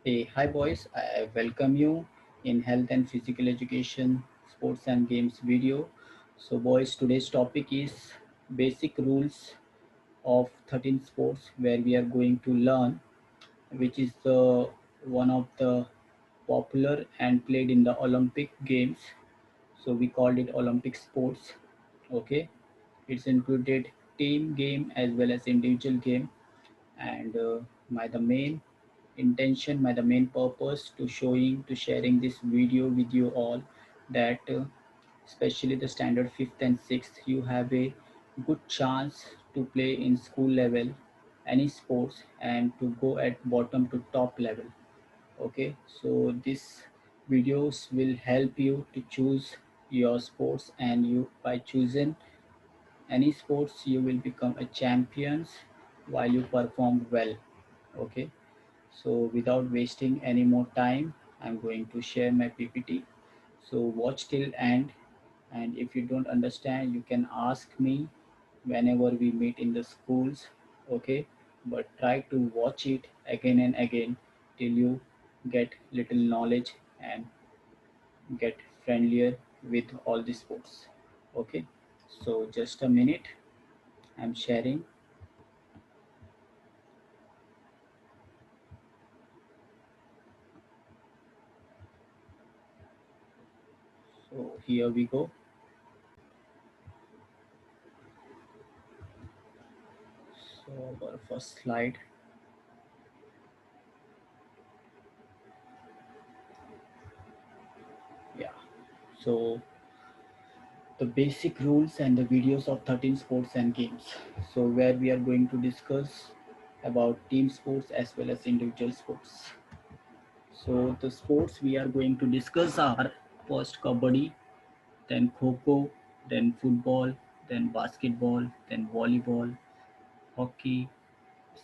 Hey, hi boys, I welcome you in health and physical education, sports and games video. So boys, today's topic is basic rules of 13 sports where we are going to learn which is the one of the popular and played in the Olympic games. So we called it Olympic sports. Okay, it's included team game as well as individual game and my the main intention my the main purpose to sharing this video with you all that especially the standard 5th and 6th you have a good chance to play in school level any sports and to go at bottom to top level. Okay, so this videos will help you to choose your sports and you by choosing any sports you will become a champions while you perform well. Okay, so without wasting any more time I'm going to share my ppt, so watch till end, and if you don't understand you can ask me whenever we meet in the schools. Okay, but try to watch it again and again till you get little knowledge and get friendlier with all the sports. Okay, so just a minute, I'm sharing. So here we go. So our first slide. Yeah. So the basic rules and the videos of 13 sports and games. So where we are going to discuss about team sports as well as individual sports. So the sports we are going to discuss are first kabaddi, then kho, then football, then basketball, then volleyball, hockey,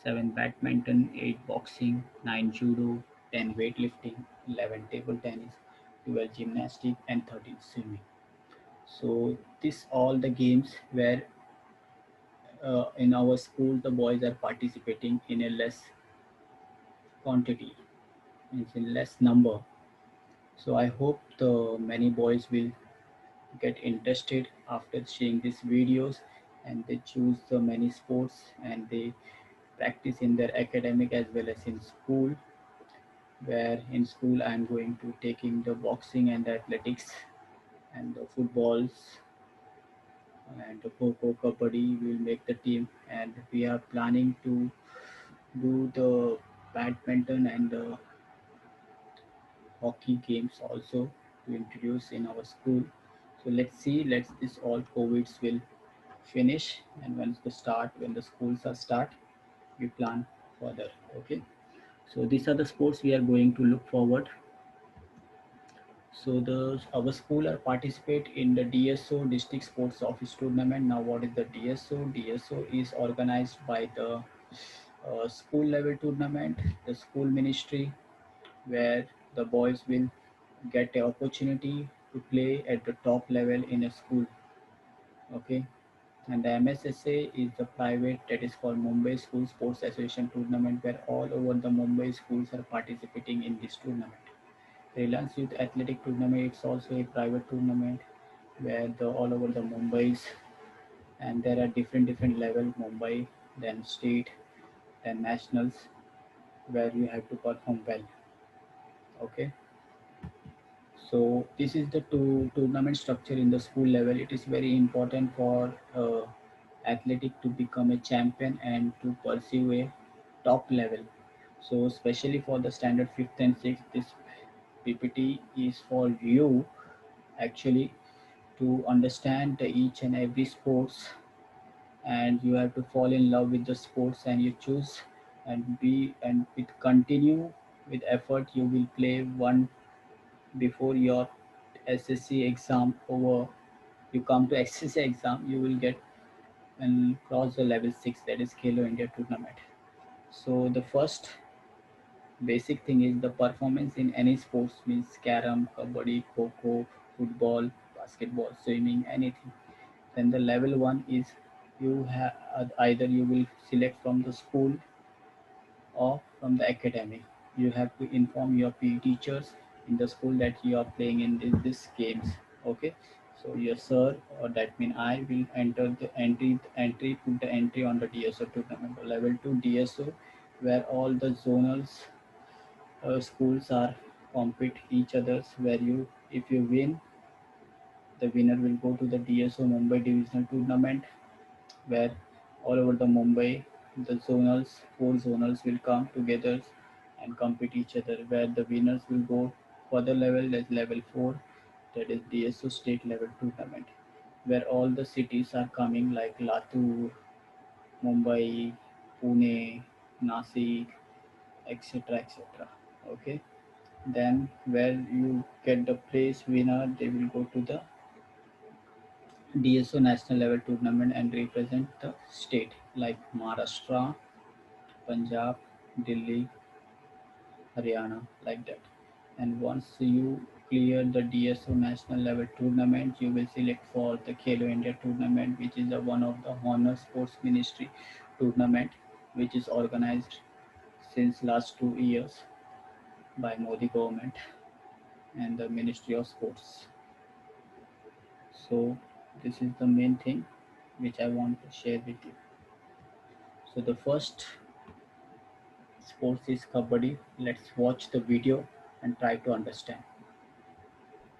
7 badminton, 8 boxing, 9 judo, 10 weightlifting, 11 table tennis, 12 gymnastics, and 13 swimming. So this all the games where in our school the boys are participating in a less quantity, means in less number. So I hope the many boys will get interested after seeing these videos and they choose the many sports and they practice in their academic as well as in school, where in school I'm going to taking the boxing and the athletics and the footballs and the kho, kabaddi will make the team, and we are planning to do the badminton and the hockey games also to introduce in our school. So let's see, let's this all covids will finish, and when the schools are start, we plan further. Okay, so these are the sports we are going to look forward. So the our school are participate in the DSO District Sports Office Tournament. Now, what is the DSO? DSO is organized by the school level tournament, the school ministry, where the boys will get the opportunity to play at the top level in a school. Okay, and the MSSA is the private, that is called Mumbai School Sports Association tournament, where all over the Mumbai schools are participating in this tournament. Reliance Youth Athletic Tournament, it's also a private tournament where the all over the Mumbai's, and there are different level Mumbai, then state, then nationals, where you have to perform well. Okay, so this is the tournament structure in the school level. It is very important for athletic to become a champion and to pursue a top level. So especially for the standard 5th and 6th, this PPT is for you actually to understand the each and every sports, and you have to fall in love with the sports and you choose and be and with continue with effort you will play one before your SSC exam over. You come to SSC exam, you will get and cross the level 6, that is Khelo India tournament. So the first basic thing is the performance in any sports, means carom, kabaddi, kho, football, basketball, swimming, anything. Then the level 1 is you have either you will select from the school or from the academy. You have to inform your PE teachers in the school that you are playing in this games. Okay, so your sir, or that mean I will enter the put the entry on the DSO tournament. Level 2 DSO, where all the zonals schools are compete each others, where you, if you win, the winner will go to the DSO Mumbai divisional tournament, where all over the Mumbai, the zonals, four zonals will come together and compete each other, where the winners will go further level, as level 4, that is DSO state level tournament, where all the cities are coming like Latur, Mumbai, Pune, Nasik, etc. etc. Okay, then where you get the place winner, they will go to the DSO national level tournament and represent the state like Maharashtra, Punjab, Delhi, Haryana, like that. And once you clear the DSO national level tournament, you will select for the Khelo India tournament, which is one of the honor sports ministry tournament, which is organized since last 2 years by Modi government and the Ministry of Sports. So this is the main thing which I want to share with you. So the first sports is kabaddi. Let's watch the video and try to understand.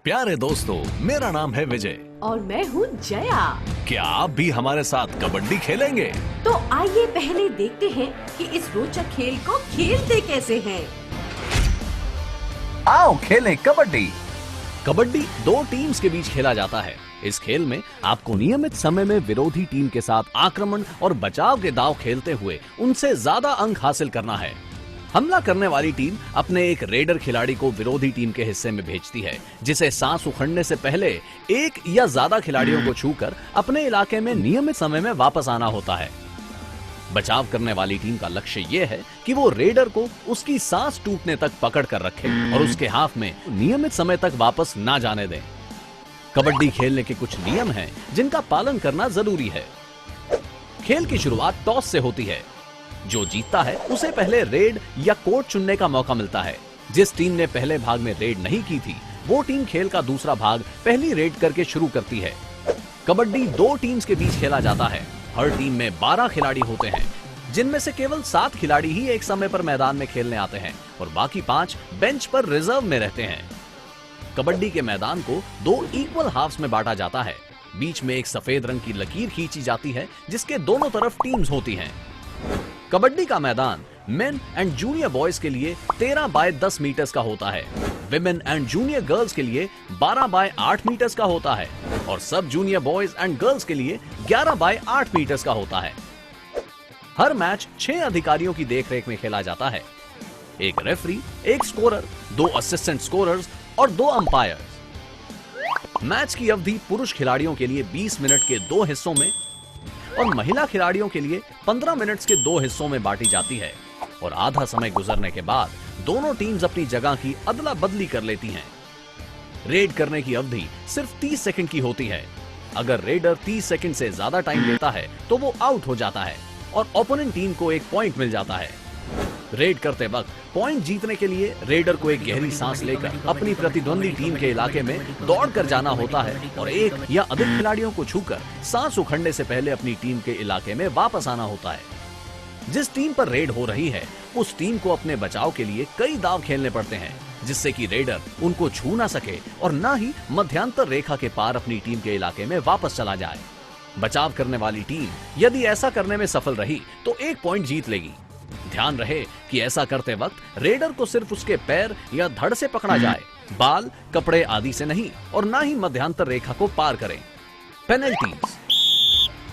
प्यारे दोस्तों, मेरा नाम है विजय और मैं हूँ जया। क्या आप भी हमारे साथ कबड्डी खेलेंगे? तो आइए पहले देखते हैं कि इस रोचक खेल को खेलते कैसे हैं। आओ खेलें कबड्डी। कबड्डी दो टीम्स के बीच खेला जाता है। इस खेल में आपको नियमित समय में विरोधी टीम के साथ आक्रमण और बचाव के दांव खेलते हुए उनसे ज्यादा अंक हासिल करना है। हमला करने वाली टीम अपने एक रेडर खिलाड़ी को विरोधी टीम के हिस्से में भेजती है, जिसे सांस उखड़ने से पहले एक या ज्यादा खिलाड़ियों को छूकर अपने इलाके में नियमित समय में वापस आना होता है। बचाव करने वाली टीम का लक्ष्य यह है कि वो रेडर को उसकी सांस टूटने तक पकड़ कर रखे और उसके हाथ में नियमित समय तक वापस ना जाने दें। कबड्डी खेलने के कुछ नियम हैं जिनका पालन करना जरूरी है। खेल की शुरुआत टॉस से होती है। जो जीतता है उसे पहले रेड या कोर्ट चुनने का मौका मिलता है। जिस टीम ने पहले भाग में रेड नहीं की थी, वो टीम खेल का दूसरा भाग पहली रेड करके शुरू करती है। कबड्डी दो टीम्स के बीच खेला जाता है। हर टीम में 12 खिलाड़ी होते हैं, जिनमें से केवल 7 खिलाड़ी ही एक समय पर मैदान में खेलने आते हैं और बाकी 5 बेंच पर रिजर्व में रहते हैं। कबड्डी के मैदान को 2 इक्वल हाफ्स में बांटा जाता है। बीच में एक सफेद रंग की लकीर खींची जाती है, जिसके दोनों तरफ टीम्स होती हैं। कबड्डी का मैदान मेन एंड जूनियर बॉयज के लिए 13 बाय 10 मीटर्स का होता है। विमेन एंड जूनियर गर्ल्स के लिए 12 बाय 8 मीटर्स का होता है और सब जूनियर बॉयज एंड गर्ल्स के लिए 11 बाय 8 मीटर्स का होता है। हर मैच 6 अधिकारियों की देखरेख में खेला जाता है। एक रेफरी, एक स्कोरर, 2 असिस्टेंट स्कोरर्स और 2 अंपायर्स। मैच की अवधि पुरुष खिलाड़ियों के लिए 20 मिनट के 2 हिस्सों में और महिला खिलाड़ियों के लिए 15 मिनट्स के 2 हिस्सों में बांटी जाती है और आधा समय गुजरने के बाद दोनों टीम्स अपनी जगह की अदला बदली कर लेती हैं। रेड करने की अवधि सिर्फ 30 सेकंड की होती है। अगर रेडर 30 सेकंड से ज्यादा टाइम लेता है तो वो आउट हो जाता है और ओपोनेंट टीम को एक पॉइंट मिल जाता है। रेड करते वक्त पॉइंट जीतने के लिए रेडर को एक गहरी सांस लेकर अपनी प्रतिद्वंदी टीम के इलाके में दौड़ कर जाना होता है और एक या अधिक खिलाड़ियों को छूकर सांस उखड़ने से पहले अपनी टीम के इलाके में वापस आना होता है। जिस टीम पर रेड हो रही है, उस टीम को अपने बचाव के लिए कई दाव खेलने पड़ते हैं, जिससे कि रेडर उनको छू ना सके और ना ही मध्यांतर रेखा के पार अपनी टीम के इलाके में वापस चला जाए। बचाव करने वाली टीम यदि ऐसा करने में सफल रही तो 1 पॉइंट जीत लेगी। ध्यान रहे कि ऐसा करते वक्त रेडर को सिर्फ उसके पैर या धड़ से पकड़ा जाए, बाल, कपड़े आदि से नहीं और ना ही मध्यांतर रेखा को पार करें। पेनल्टीज।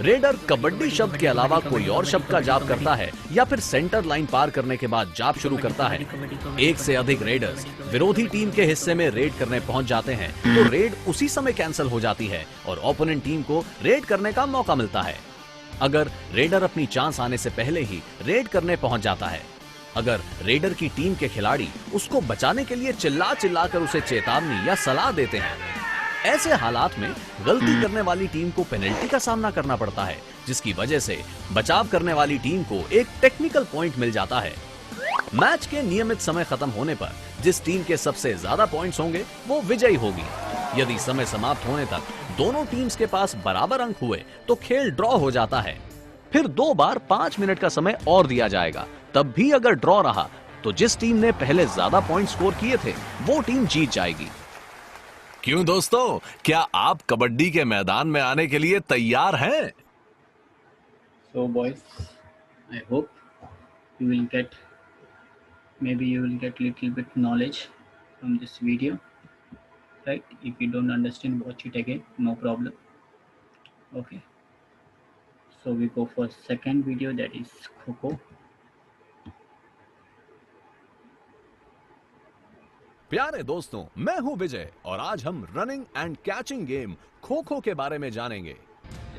रेडर कबड्डी शब्द के अलावा कोई और शब्द का जाप करता है या फिर सेंटर लाइन पार करने के बाद जाप शुरू करता है। 1 से अधिक रेडर्स विरोधी टीम के हिस्से में रेड करने पहुंच जाते हैं तो रेड उसी समय कैंसिल हो जाती है और ओपोनेंट टीम को रेड करने का मौका मिलता है। अगर रेडर अपनी चांस आने से पहले ही रेड करने पहुंच जाता है, अगर रेडर की टीम के खिलाड़ी उसको बचाने के लिए चिल्ला चिल्ला कर उसे चेतावनी या सलाह देते हैं, ऐसे हालात में गलती करने वाली टीम को पेनल्टी का सामना करना पड़ता है, जिसकी वजह से बचाव करने वाली टीम को एक टेक्निकल पॉइंट मिल जाता है। मैच के नियमित समय खत्म होने पर जिस टीम के सबसे ज्यादा पॉइंट्स होंगे वो विजयी होगी। यदि समय समाप्त होने तक दोनों टीम्स के पास बराबर अंक हुए तो खेल ड्रॉ हो जाता है। फिर 2 बार 5 मिनट का समय और दिया जाएगा। तब भी अगर ड्रॉ रहा तो जिस टीम ने पहले ज्यादा पॉइंट स्कोर किए थे वो टीम जीत जाएगी। क्यों दोस्तों, क्या आप कबड्डी के मैदान में आने के लिए तैयार हैं? So boys, I hope you will get little bit knowledge from this video, right? If you don't understand, watch it again, no problem. Okay, so we go for second video, that is Kho-Kho. प्यारे दोस्तों, मैं हूं विजय और आज हम running and catching game kho kho के बारे में जानेंगे।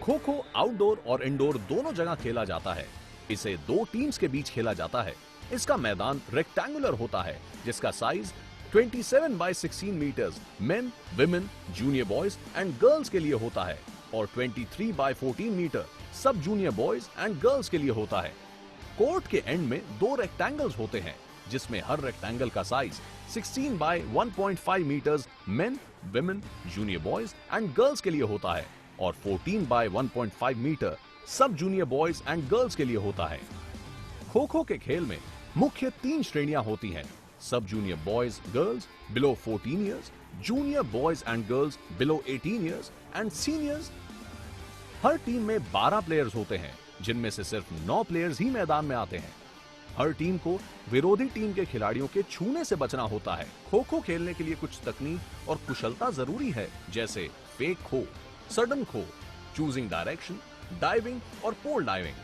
खो खो आउटडोर और इंडोर दोनों जगह खेला जाता है। इसे 2 टीम्स के बीच खेला जाता है। इसका मैदान रेक्टेंगुलर होता है जिसका size 27 by 16 metres men, women, junior boys and girls के लिए होता है और 23 by 14 metre sub junior boys and girls के लिए होता है। कोर्ट के एंड में 2 रेक्टेंगल्स होते हैं जिसमें हर रेक्टेंगल का size 16 by 1.5 metres men, women, junior boys and girls के लिए होता है और 14 by 1.5 metre sub junior boys and girls के लिए होता है। खो खो के खेल में मुख्य 3 श्रेणियां होती हैं: सब junior boys girls below 14 years, junior boys and girls below 18 years and seniors. Her team में 12 प्लेयर्स होते हैं जिनमें से सिर्फ 9 प्लेयर्स ही मैदान में आते हैं। हर टीम को विरोधी टीम के खिलाड़ियों के छूने से बचना होता है। खो खो खेलने के लिए कुछ तकनीक और कुशलता जरूरी है, जैसे फेक खो, सडन खो, चूजिंग डायरेक्शन, डाइविंग और पोल डाइविंग।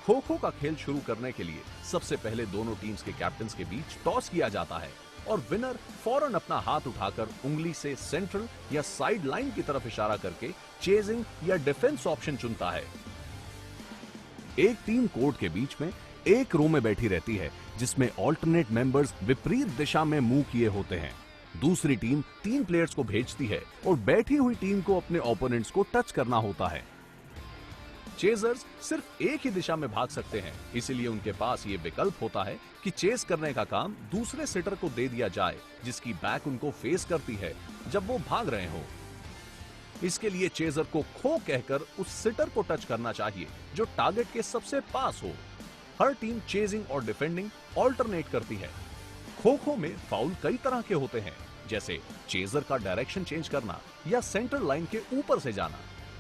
खो खो का खेल शुरू करने के लिए सबसे पहले दोनों टीम्स के कैप्टन्स के बीच टॉस किया जाता है और विनर फौरन अपना हाथ उठाकर उंगली से सेंट्रल या साइड लाइन की तरफ इशारा करके चेजिंग या डिफेंस ऑप्शन चुनता है। एक टीम कोर्ट के बीच में एक रो में बैठी रहती है जिसमें ऑल्टरनेट मेंबर्स विपरीत दिशा में मुंह किए होते हैं। दूसरी टीम 3 प्लेयर्स को भेजती है और बैठी हुई टीम को अपने ओपोनेंट्स को टच करना होता है। चेजर्स सिर्फ एक ही दिशा में भाग सकते हैं, इसीलिए उनके पास ये विकल्प होता है कि चेस करने का काम दूसरे सिटर को दे दिया जाए जिसकी बैक उनको फेस करती है जब वो भाग रहे हो। इसके लिए चेजर को खो कहकर उस सिटर को टच करना चाहिए जो टारगेट के सबसे पास हो। हर टीम चेजिंग और डिफेंडिंग ऑल्टरनेट करती है। खो खो में फाउल कई तरह के होते हैं, जैसे चेजर का डायरेक्शन चेंज करना या सेंटर लाइन के ऊपर से जाना,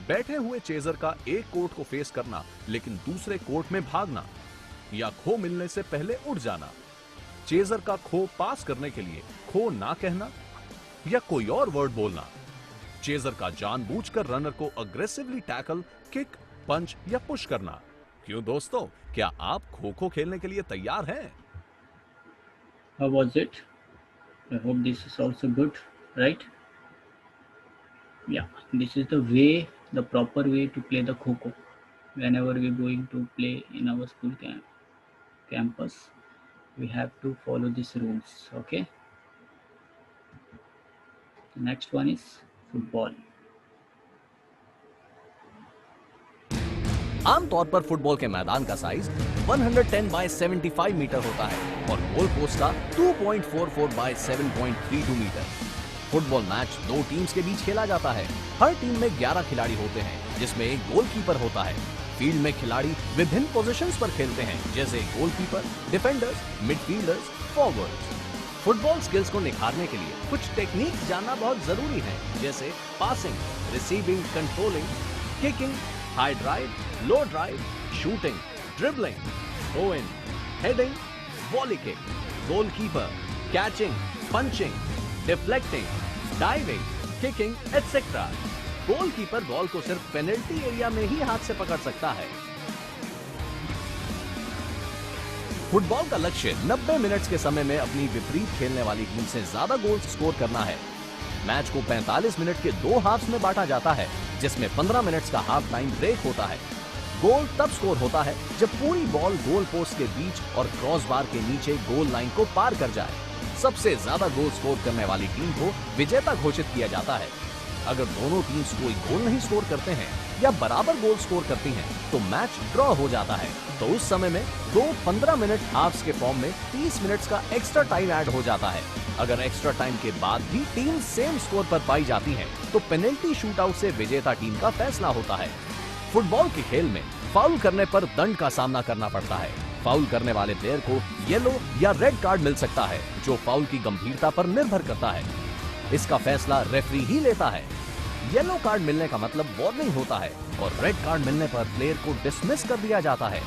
बैठे हुए चेजर का एक कोर्ट को फेस करना लेकिन दूसरे कोर्ट में भागना, या खो मिलने से पहले उड़ जाना। चेजर का खो पास करने के लिए खो ना कहना या कोई और वर्ड बोलना। चेजर का जानबूझकर रनर को अग्रेसिवली टैकल, किक, पंच या पुश करना। क्यों दोस्तों, क्या आप खो खो खेलने के लिए तैयार हैं? How was it? I hope this is also good, right? Yeah, this is the proper way to play the Kho-Kho. Whenever we're going to play in our school campus, we have to follow these rules, okay? The next one is football. आमतौर पर football के मैदान का size 110 bye 75 metre होता है और गोल post का 2.44 by 7.32 metre. Football match 2 teams के बीच खेला जाता है। हर टीम में 11 खिलाड़ी होते हैं जिसमें एक गोलकीपर होता है। फील्ड में खिलाड़ी विभिन्न पोजीशंस पर खेलते हैं, जैसे goalkeeper, defenders, midfielders, forwards. Football skills को निखारने के लिए कुछ टेक्निक जानना बहुत जरूरी है, जैसे passing, receiving, controlling, kicking, high drive, low drive, shooting, dribbling, throw in, heading, volley kick, goalkeeper, catching, punching, deflecting, diving, kicking, etcetera. Goalkeeper ball को सिर्फ पेनल्टी एरिया में ही हाथ से पकड़ सकता है। फुटबॉल का लक्ष्य 90 मिनट्स के समय में अपनी विपरीत खेलने वाली टीम से ज्यादा गोल स्कोर करना है। मैच को 45 मिनट के 2 हाफ्स में बांटा जाता है, जिसमें 15 मिनट्स का हाफ टाइम ब्रेक होता है। गोल तब स्कोर होता है जब पूरी बॉल गोल पोस्ट के बीच और क्रॉस बार के नीचे गोल लाइन को पार कर जाए। सबसे ज्यादा गोल स्कोर करने वाली टीम को विजेता घोषित किया जाता है। अगर दोनों टीम्स कोई गोल नहीं स्कोर करते हैं या बराबर गोल स्कोर करती हैं, तो मैच ड्रॉ हो जाता है। तो उस समय में 15 मिनट हाफ्स के फॉर्म में 30 मिनट्स का एक्स्ट्रा टाइम ऐड हो जाता है। अगर एक्स्ट्रा टाइम के बाद भी टीम सेम स्कोर पर पाई जाती है, तो पेनल्टी शूटआउट से विजेता टीम का फैसला होता है। फुटबॉल के खेल में फाउल करने पर दंड का सामना करना पड़ता है। फाउल करने वाले प्लेयर को येलो या रेड कार्ड मिल सकता है, जो फाउल की गंभीरता पर निर्भर करता है। इसका फैसला रेफरी ही लेता है। येलो कार्ड मिलने का मतलब वार्निंग होता है और रेड कार्ड मिलने पर प्लेयर को डिसमिस कर दिया जाता है।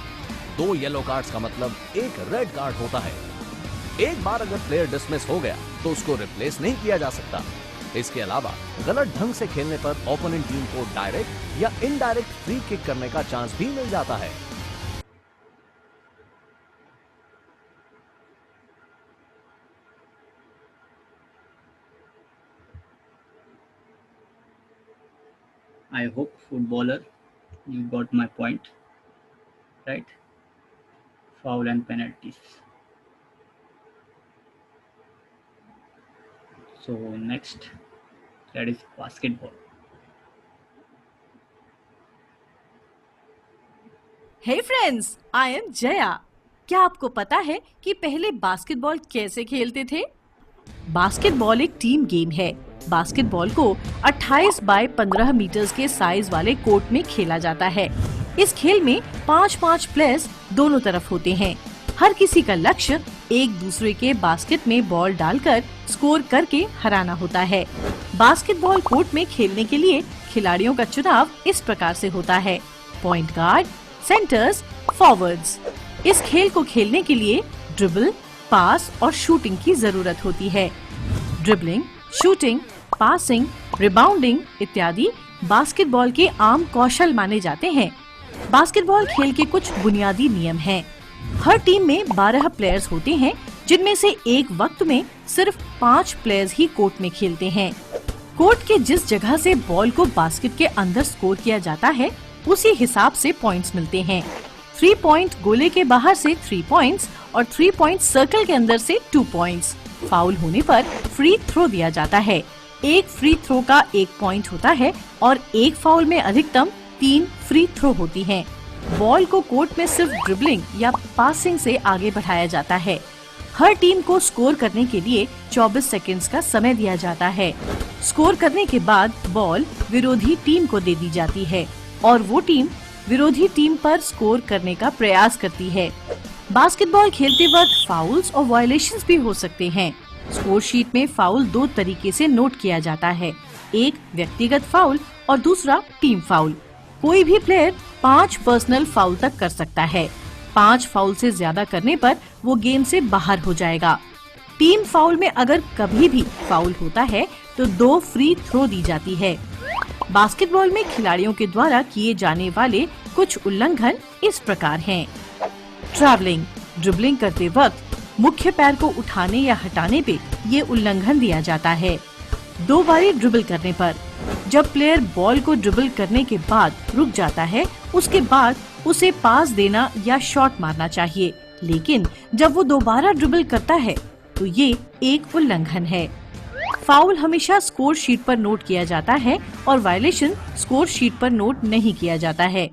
2 येलो कार्ड्स का मतलब 1 रेड कार्ड होता है। एक बार अगर प्लेयर डिसमिस हो गया तो उसको रिप्लेस नहीं किया जा सकता। इसके अलावा गलत ढंग से खेलने पर ओपोनेंट टीम को डायरेक्ट या इनडायरेक्ट फ्री किक करने का चांस भी मिल जाता है। I hope footballer, you got my point, right? Foul and penalties. So next, that is basketball. Hey friends, I am Jaya. क्या आपको पता है कि पहले बास्केटबॉल कैसे खेलते थे? बास्केटबॉल एक टीम गेम है। बास्केटबॉल को 28 बाय 15 मीटर्स के साइज वाले कोर्ट में खेला जाता है। इस खेल में 5-5 प्लेयर्स दोनों तरफ होते हैं। हर किसी का लक्ष्य एक दूसरे के बास्केट में बॉल डालकर स्कोर करके हराना होता है। बास्केटबॉल कोर्ट में खेलने के लिए खिलाड़ियों का चुनाव इस प्रकार से होता है: पॉइंट गार्ड, सेंटर्स, फॉरवर्ड्स। इस खेल को खेलने के लिए ड्रिबल, पास और शूटिंग की जरूरत होती है। ड्रिबलिंग, शूटिंग, पासिंग, रिबाउंडिंग इत्यादि बास्केटबॉल के आम कौशल माने जाते हैं। बास्केटबॉल खेल के कुछ बुनियादी नियम हैं। हर टीम में 12 प्लेयर्स होते हैं, जिनमें से एक वक्त में सिर्फ 5 प्लेयर्स ही कोर्ट में खेलते हैं। कोर्ट के जिस जगह से बॉल को बास्केट के अंदर स्कोर किया जाता है, उसी हिसाब से पॉइंट्स मिलते हैं। 3 पॉइंट गोले के बाहर से 3 पॉइंट्स और 3 पॉइंट सर्कल के अंदर से 2 पॉइंट्स। फाउल होने पर फ्री थ्रो दिया जाता है। एक फ्री थ्रो का 1 पॉइंट होता है और एक फाउल में अधिकतम 3 फ्री थ्रो होती हैं। बॉल को कोर्ट में सिर्फ ड्रिबलिंग या पासिंग से आगे बढ़ाया जाता है। हर टीम को स्कोर करने के लिए 24 सेकंड्स का समय दिया जाता है। स्कोर करने के बाद बॉल विरोधी टीम को दे दी जाती है और वो टीम विरोधी टीम पर स्कोर करने का प्रयास करती है। बास्केटबॉल खेलते वक्त फाउल्स और वायलेशंस भी हो सकते हैं। स्कोर शीट में फाउल 2 तरीके से नोट किया जाता है, एक व्यक्तिगत फाउल और दूसरा टीम फाउल। कोई भी प्लेयर 5 पर्सनल फाउल तक कर सकता है। 5 फाउल से ज्यादा करने पर वो गेम से बाहर हो जाएगा। टीम फाउल में अगर कभी भी फाउल होता है तो 2 फ्री थ्रो दी जाती है। बास्केटबॉल में खिलाड़ियों के द्वारा किए जाने वाले कुछ उल्लंघन इस प्रकार हैं: ट्रैवलिंग, ड्रिबलिंग करते वक्त मुख्य पैर को उठाने या हटाने पे ये उल्लंघन दिया जाता है। 2 बारी ड्रिबल करने पर जब प्लेयर बॉल को ड्रिबल करने के बाद रुक जाता है, उसके बाद उसे पास देना या शॉट मारना चाहिए, लेकिन जब वो दोबारा ड्रिबल करता है तो ये एक उल्लंघन है। फाउल हमेशा स्कोर शीट पर नोट किया जाता है और वायलेशन स्कोर शीट पर नोट नहीं किया जाता है।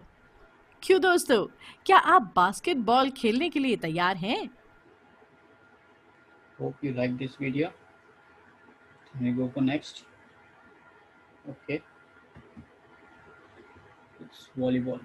क्यों दोस्तों, क्या आप बास्केटबॉल खेलने के लिए तैयार हैं? Hope you like this video. Can we go for next? Okay. It's volleyball.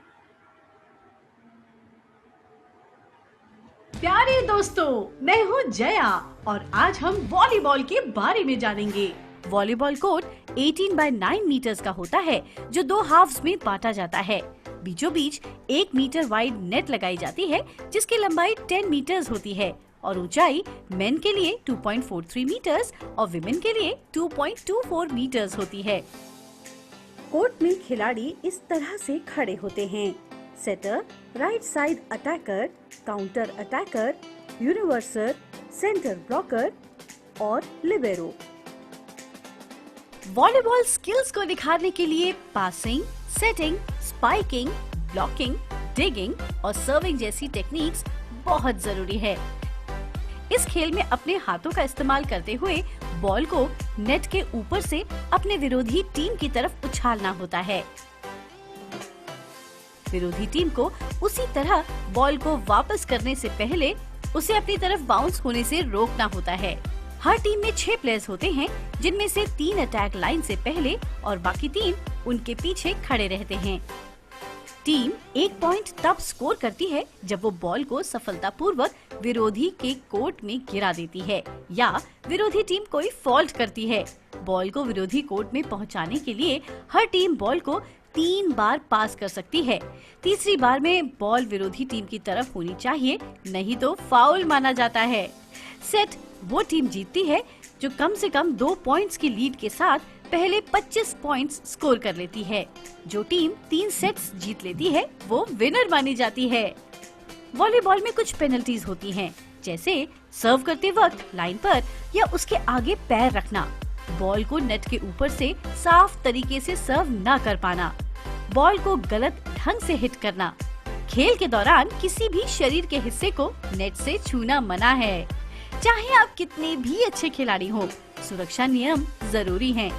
प्यारे दोस्तों, मैं हूँ जया और आज हम वॉलीबॉल के बारे में जानेंगे। वॉलीबॉल कोर्ट 18 बाय 9 मीटर्स का होता है, जो 2 हाफ्स में बांटा जाता है। बीचों बीच 1 मीटर वाइड नेट लगाई जाती है, जिसकी लंबाई 10 मीटर्स होती है और ऊंचाई मेन के लिए 2.43 मीटर्स और विमेन के लिए 2.24 मीटर्स होती है। कोर्ट में खिलाड़ी इस तरह से खड़े होते हैं: setter, right side attacker, counter attacker, universal, centre blocker और लिबेरो। वॉलीबॉल स्किल्स को दिखाने के लिए passing, setting, spiking, blocking, digging और सर्विंग जैसी टेक्निक्स बहुत जरूरी है। इस खेल में अपने हाथों का इस्तेमाल करते हुए बॉल को नेट के ऊपर से अपने विरोधी टीम की तरफ उछालना होता है। विरोधी टीम को उसी तरह बॉल को वापस करने से पहले उसे अपनी तरफ बाउंस होने से रोकना होता है। हर टीम में 6 प्लेयर्स होते हैं, जिनमें से 3 अटैक लाइन से पहले और बाकी 3 उनके पीछे खड़े रहते हैं। टीम 1 पॉइंट तब स्कोर करती है जब वो बॉल को सफलतापूर्वक विरोधी के कोर्ट में गिरा देती है या विरोधी टीम कोई फॉल्ट करती है। बॉल को विरोधी कोर्ट में पहुंचाने के लिए हर टीम बॉल को 3 बार पास कर सकती है। तीसरी बार में बॉल विरोधी टीम की तरफ होनी चाहिए, नहीं तो फाउल माना जाता है। सेट वो टीम जीतती है जो कम से कम 2 पॉइंट्स की लीड के साथ पहले 25 पॉइंट्स स्कोर कर लेती है। जो टीम 3 सेट्स जीत लेती है वो विनर मानी जाती है। वॉलीबॉल में कुछ पेनल्टीज होती हैं, जैसे सर्व करते वक्त लाइन पर या उसके आगे पैर रखना, बॉल को नेट के ऊपर से साफ तरीके से सर्व न कर पाना, बॉल को गलत ढंग से हिट करना, खेल के दौरान किसी भी शरीर के हिस्से को नेट से छूना मना है। चाहे आप कितने भी अच्छे खिलाड़ी हों, सुरक्षा नियम जरूरी हैं।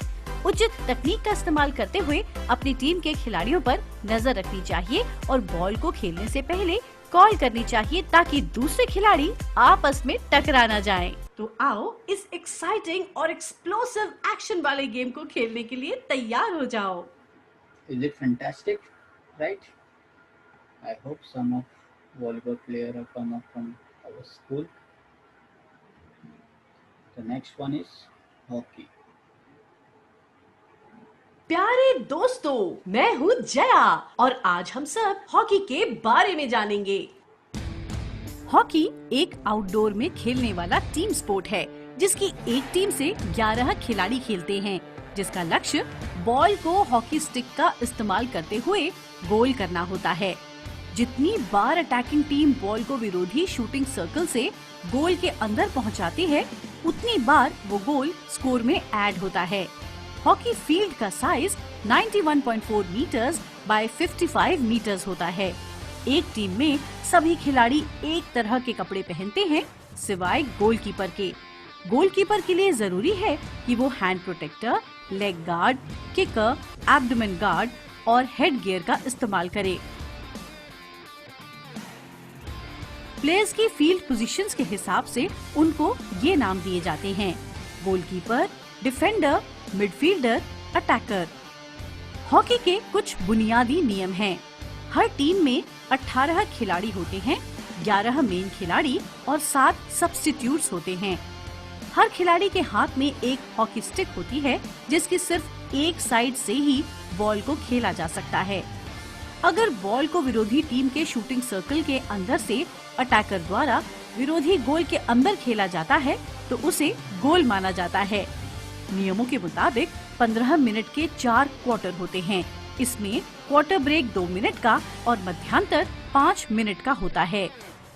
उचित तकनीक का इस्तेमाल करते हुए अपनी टीम के खिलाड़ियों पर नजर रखनी चाहिए और बॉल को खेलने से पहले कॉल करनी चाहिए ताकि दूसरे खिलाड़ी आपस में टकरा न जाएं। तो आओ इस एक्साइटिंग और एक्सप्लोसिव एक्शन वाले गेम को खेलने के लिए तैयार हो जाओ। Is it fantastic, right? I hope some of volleyball player have come up from our school. The next one is hockey. प्यारे दोस्तों, मैं हूँ जया और आज हम सब हॉकी के बारे में जानेंगे। हॉकी एक आउटडोर में खेलने वाला टीम स्पोर्ट है, जिसकी एक टीम से 11 खिलाड़ी खेलते हैं, जिसका लक्ष्य बॉल को हॉकी स्टिक का इस्तेमाल करते हुए गोल करना होता है। जितनी बार अटैकिंग टीम बॉल को विरोधी शूटिंग सर्कल से गोल के अंदर पहुंचाती है, उतनी बार वो गोल स्कोर में ऐड होता है। हॉकी फील्ड का साइज 91.4 मीटर्स बाय 55 मीटर्स होता है। एक टीम में सभी खिलाड़ी एक तरह के कपड़े पहनते हैं, सिवाय गोलकीपर के। गोलकीपर के लिए जरूरी है कि वो hand protector, leg guard, kicker, abdomen guard और हेड गियर का इस्तेमाल करे। प्लेयर्स की फील्ड पोजीशंस के हिसाब से उनको ये नाम दिए जाते हैं: goalkeeper, defender, midfielder, attacker. Hockey के कुछ बुनियादी नियम हैं। हर टीम में 18 खिलाड़ी होते हैं, 11 मेन खिलाड़ी और 7 सब्स्टिट्यूट्स होते हैं। हर खिलाड़ी के हाथ में एक हॉकी स्टिक होती है, जिसकी सिर्फ एक साइड से ही बॉल को खेला जा सकता है। अगर बॉल को विरोधी टीम के शूटिंग सर्कल के अंदर से अटैकर द्वारा विरोधी गोल के अंदर खेला जाता है तो उसे गोल माना जाता है। नियमों के मुताबिक 15 मिनट के 4 क्वार्टर होते हैं। इसमें क्वार्टर ब्रेक 2 मिनट का और मध्यांतर 5 मिनट का होता है।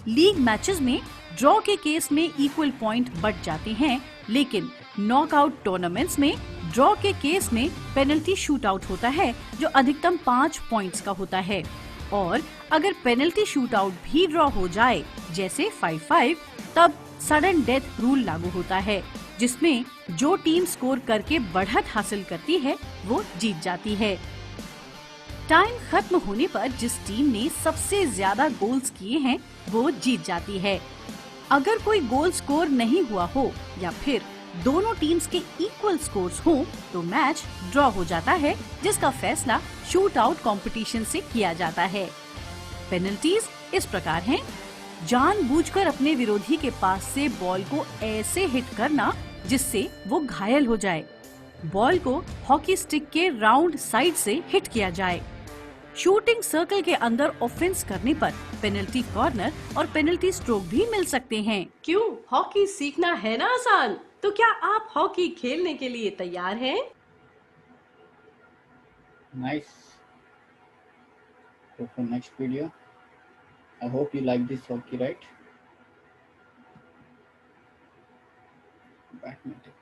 लीग मैचेस में ड्रॉ के केस में इक्वल पॉइंट बढ़ जाते हैं, लेकिन नॉकआउट टूर्नामेंट्स में ड्रॉ के केस में पेनल्टी शूट आउट होता है, जो अधिकतम 5 पॉइंट्स का होता है। और अगर पेनल्टी शूट आउट भी ड्रॉ हो जाए, जैसे 5-5, तब सडन डेथ रूल लागू होता है, जिसमें जो टीम स्कोर करके बढ़त हासिल करती है वो जीत जाती है। टाइम खत्म होने पर जिस टीम ने सबसे ज्यादा गोल्स किए हैं वो जीत जाती है। अगर कोई गोल स्कोर नहीं हुआ हो या फिर दोनों टीम्स के इक्वल स्कोर्स हो तो मैच ड्रॉ हो जाता है, जिसका फैसला शूट आउट कॉम्पिटिशन से किया जाता है। पेनल्टीज इस प्रकार हैं: जानबूझकर अपने विरोधी के पास से बॉल को ऐसे हिट करना जिससे वो घायल हो जाए, बॉल को हॉकी स्टिक के राउंड साइड से हिट किया जाए, शूटिंग सर्कल के अंदर ऑफेंस करने पर पेनल्टी कॉर्नर और पेनल्टी स्ट्रोक भी मिल सकते हैं। क्यों, हॉकी सीखना है ना आसान? तो क्या आप हॉकी खेलने के लिए तैयार हैं? Nice. So for next video, I hope you like this hockey, right? Badminton.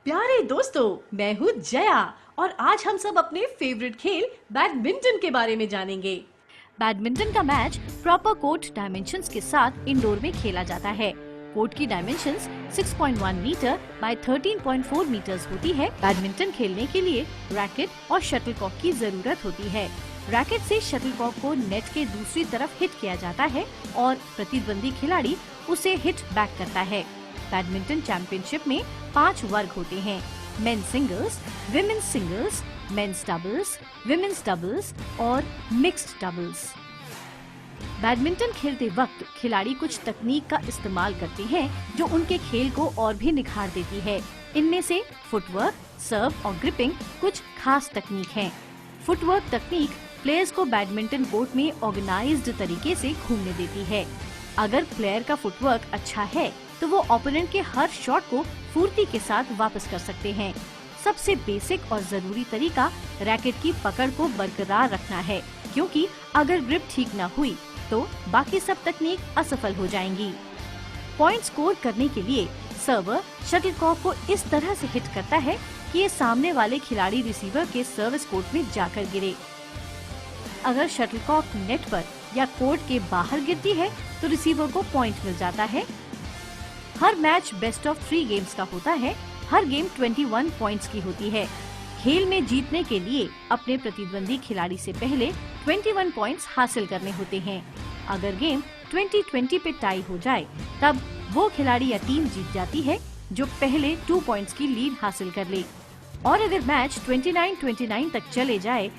प्यारे दोस्तों, मैं हूँ जया और आज हम सब अपने फेवरेट खेल बैडमिंटन के बारे में जानेंगे। बैडमिंटन का मैच प्रॉपर कोर्ट डायमेंशंस के साथ इंडोर में खेला जाता है। कोर्ट की डायमेंशंस 6.1 मीटर बाय 13.4 मीटर्स होती है। बैडमिंटन खेलने के लिए रैकेट और शटलकॉक की जरूरत होती है। रैकेट से शटलकॉक को नेट के दूसरी तरफ हिट किया जाता है और प्रतिद्वंदी खिलाड़ी उसे हिट बैक करता है। बैडमिंटन चैंपियनशिप में 5 वर्ग होते हैं: main singles, women's singles, men's doubles, women's doubles और मिक्स्ड डबल्स। बैडमिंटन खेलते वक्त खिलाड़ी कुछ तकनीक का इस्तेमाल करते हैं जो उनके खेल को और भी निखार देती है। इनमें से फुटवर्क, सर्व और ग्रिपिंग कुछ खास तकनीक हैं। फुटवर्क तकनीक प्लेयर्स को बैडमिंटन कोर्ट में ऑर्गेनाइज्ड तरीके से घूमने देती है। अगर प्लेयर का फुटवर्क अच्छा है तो वो ओपोनेंट के हर शॉट को फुर्ती के साथ वापस कर सकते हैं। सबसे बेसिक और जरूरी तरीका रैकेट की पकड़ को बरकरार रखना है, क्योंकि अगर ग्रिप ठीक न हुई तो बाकी सब तकनीक असफल हो जाएंगी। पॉइंट स्कोर करने के लिए सर्वर शटलकॉक को इस तरह से हिट करता है कि ये सामने वाले खिलाड़ी रिसीवर के सर्विस कोर्ट में जाकर गिरे। अगर शटलकॉक नेट पर या कोर्ट के बाहर गिरती है तो रिसीवर को पॉइंट मिल जाता है। हर मैच बेस्ट ऑफ 3 गेम्स का होता है। हर गेम 21 पॉइंट्स की होती है। खेल में जीतने के लिए अपने प्रतिद्वंदी खिलाड़ी से पहले 21 पॉइंट्स हासिल करने होते हैं। अगर गेम 20-20 पे टाई हो जाए तब वो खिलाड़ी या टीम जीत जाती है जो पहले 2 पॉइंट्स की लीड हासिल कर ले। और अगर मैच 29-29 तक चले जाए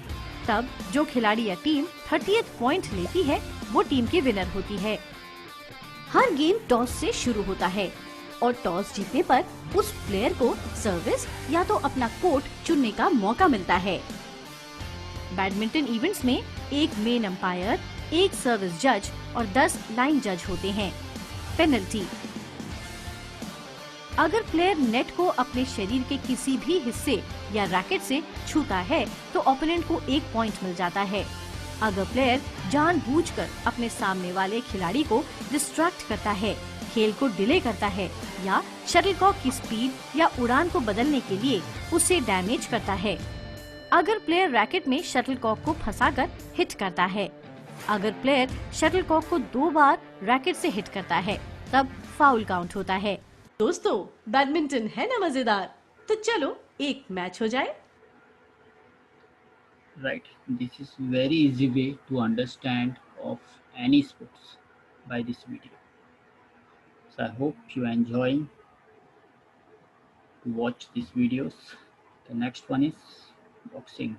तब जो खिलाड़ी या टीम 30th पॉइंट लेती है वो टीम की विनर होती है। हर गेम टॉस से शुरू होता है और टॉस जीतने पर उस प्लेयर को सर्विस या तो अपना कोर्ट चुनने का मौका मिलता है। बैडमिंटन इवेंट्स में एक मेन अंपायर, एक सर्विस जज और 10 लाइन जज होते हैं। पेनल्टी: अगर प्लेयर नेट को अपने शरीर के किसी भी हिस्से या रैकेट से छूता है तो ओपोनेंट को 1 पॉइंट मिल जाता है। अगर प्लेयर जानबूझकर अपने सामने वाले खिलाड़ी को डिस्ट्रैक्ट करता है, खेल को डिले करता है या शटलकॉक की स्पीड या उड़ान को बदलने के लिए उसे डैमेज करता है। अगर प्लेयर रैकेट में शटलकॉक को फंसाकर हिट करता है। अगर प्लेयर शटलकॉक को 2 बार रैकेट से हिट करता है तब फाउल काउंट होता है। दोस्तों, बैडमिंटन है ना मजेदार, तो चलो एक मैच हो जाए। Right, this is very easy way to understand of any sports by this video. So I hope you enjoying to watch these videos. The next one is boxing.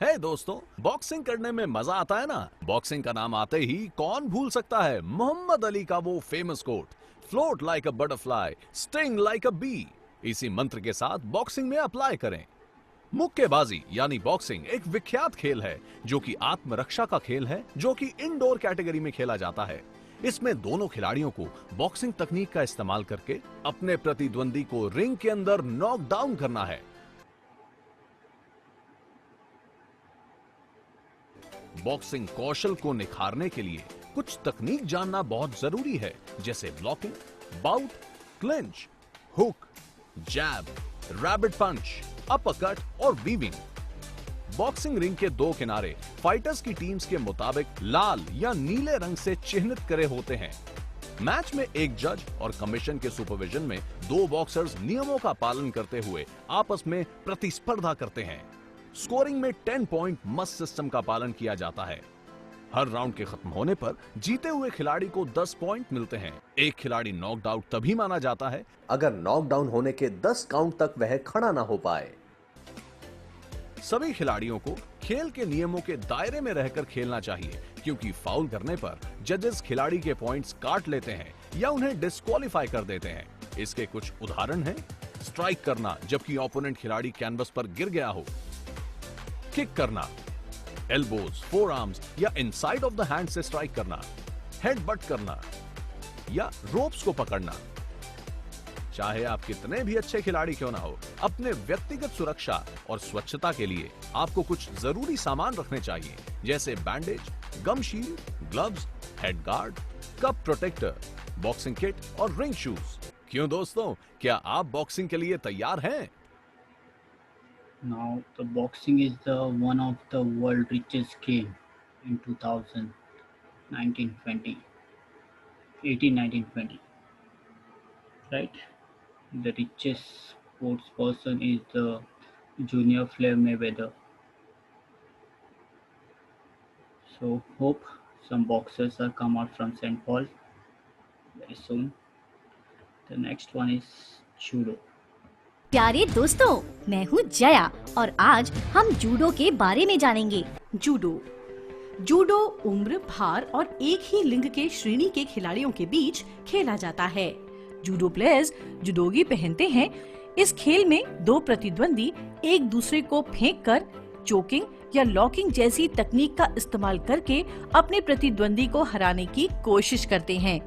है दोस्तों, बॉक्सिंग करने में मजा आता है ना। बॉक्सिंग का नाम आते ही कौन भूल सकता है मोहम्मद अली का वो famous quote, float like a butterfly, sting like a bee. इसी मंत्र के साथ बॉक्सिंग में अप्लाई करें। मुक्केबाजी यानी बॉक्सिंग एक विख्यात खेल है जो कि आत्मरक्षा का खेल है, जो कि इंडोर कैटेगरी में खेला जाता है। इसमें दोनों खिलाड़ियों को बॉक्सिंग तकनीक का इस्तेमाल करके अपने प्रतिद्वंदी को रिंग के अंदर नॉक डाउन करना है। बॉक्सिंग कौशल को निखारने के लिए कुछ तकनीक जानना बहुत जरूरी है, जैसे ब्लॉकिंग, बाउट, क्लिंच, हुक, जैब, रैबिट पंच, अपरकट और वीविंग। बॉक्सिंग रिंग के 2 किनारे फाइटर्स की टीम्स के मुताबिक लाल या नीले रंग से चिन्हित करे होते हैं। मैच में एक जज और कमीशन के सुपरविजन में 2 बॉक्सर्स नियमों का पालन करते हुए आपस में प्रतिस्पर्धा करते हैं। स्कोरिंग में 10 पॉइंट मस्ट सिस्टम का पालन किया जाता है। हर राउंड के खत्म होने पर जीते हुए खिलाड़ी को 10 पॉइंट मिलते हैं। एक खिलाड़ी नॉकड आउट तभी माना जाता है अगर नॉकडाउन होने के 10 काउंट तक वह खड़ा ना हो पाए। सभी खिलाड़ियों को खेल के नियमों के दायरे में रहकर खेलना चाहिए, क्योंकि फाउल करने पर जजेस खिलाड़ी के पॉइंट्स काट लेते हैं या उन्हें डिस्क्वालीफाई कर देते हैं। इसके कुछ उदाहरण हैं: स्ट्राइक करना जबकि ओपोनेंट खिलाड़ी कैनवस पर गिर गया हो, किक करना, एल्बोज, फोरआर्म्स या इनसाइड ऑफ द हैंड से स्ट्राइक करना, हेडबट करना या रोप्स को पकड़ना। चाहे आप कितने भी अच्छे खिलाड़ी क्यों ना हो, अपने व्यक्तिगत सुरक्षा और स्वच्छता के लिए आपको कुछ जरूरी सामान रखने चाहिए, जैसे bandage, gum shield, gloves, head guard, cup protector, boxing kit और रिंग शूज। क्यों दोस्तों, क्या आप बॉक्सिंग के लिए तैयार हैं? Now, the boxing is the one of the world richest game in 2019-20. 18, 19, 20, right? The richest sports person is the Junior Floyd Mayweather. So hope some boxers are come out from St. Paul very soon. The next one is judo. प्यारे दोस्तों, मैं हूँ जया और आज हम judo के बारे में जानेंगे। जूडो जूडो उम्र, भार और एक ही लिंग के श्रेणी के खिलाड़ियों के बीच खेला जाता है। जूडो प्लेयर्स जुडोगी पहनते हैं। इस खेल में दो प्रतिद्वंदी एक दूसरे को फेंक कर चोकिंग या लॉकिंग जैसी तकनीक का इस्तेमाल करके अपने प्रतिद्वंदी को हराने की कोशिश करते हैं।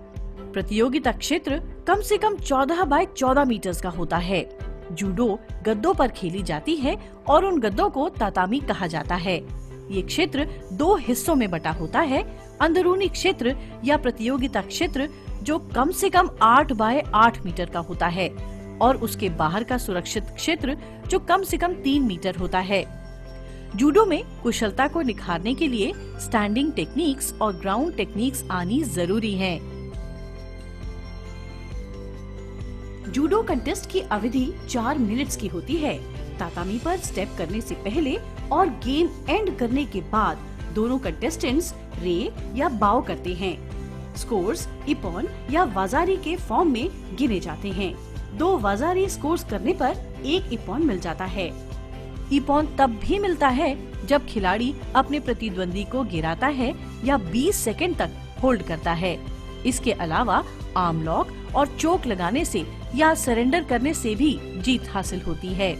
प्रतियोगिता क्षेत्र कम से कम 14 बाय 14 मीटर का होता है। जूडो गद्दों पर खेली जाती है और उन गद्दों को तातामी कहा जाता है। ये क्षेत्र दो हिस्सों में बटा होता है। अंदरूनी क्षेत्र या प्रतियोगिता क्षेत्र जो कम से कम 8 बाय 8 मीटर का होता है और उसके बाहर का सुरक्षित क्षेत्र जो कम से कम 3 मीटर होता है। जूडो में कुशलता को निखारने के लिए स्टैंडिंग टेक्निक्स और ग्राउंड टेक्निक्स आनी जरूरी है। जूडो कंटेस्ट की अवधि 4 मिनट्स की होती है। तातामी पर स्टेप करने से पहले और गेम एंड करने के बाद दोनों कंटेस्टेंट्स रे या बाव करते हैं। स्कोर्स इपॉन या वाजारी के फॉर्म में गिने जाते हैं। 2 वाजारी स्कोर्स करने पर 1 इपॉन मिल जाता है। इपॉन तब भी मिलता है जब खिलाड़ी अपने प्रतिद्वंदी को गिराता है या 20 सेकंड तक होल्ड करता है। इसके अलावा आर्म लॉक और चोक लगाने से या सरेंडर करने से भी जीत हासिल होती है।